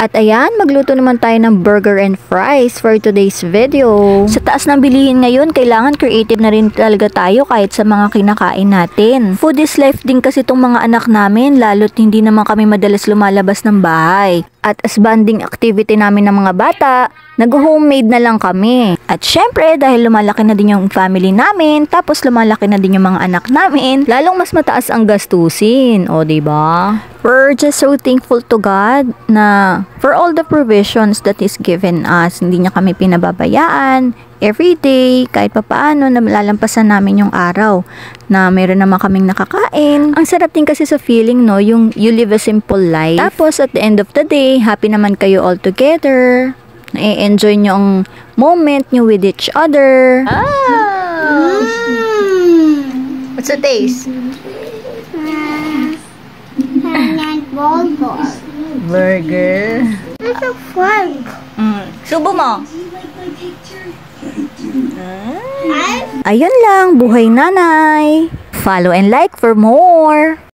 At ayan, magluto naman tayo ng burger and fries for today's video. Sa taas ng bilihin ngayon, kailangan creative na rin talaga tayo kahit sa mga kinakain natin. Food is life din kasi itong mga anak namin, lalo't hindi naman kami madalas lumalabas ng bahay. At as bonding activity namin ng mga bata, nag-homemade na lang kami. At syempre, dahil lumalaki na din yung family namin, tapos lumalaki na din yung mga anak namin, lalong mas mataas ang gastusin. O, diba? We're just so thankful to God na for all the provisions that He's given us. Hindi niya kami pinababayaan. Every day, kahit papaano, nalalampasan namin yung araw na meron naman kaming nakakain. Ang sarap din kasi sa feeling, no, yung you live a simple life. Tapos, at the end of the day, happy naman kayo all together. Na-enjoy nyo ang moment nyo with each other. Oh! What's the taste? Burger. It's a fun. Subo mo. Ayun lang, buhay nanay. Follow and like for more.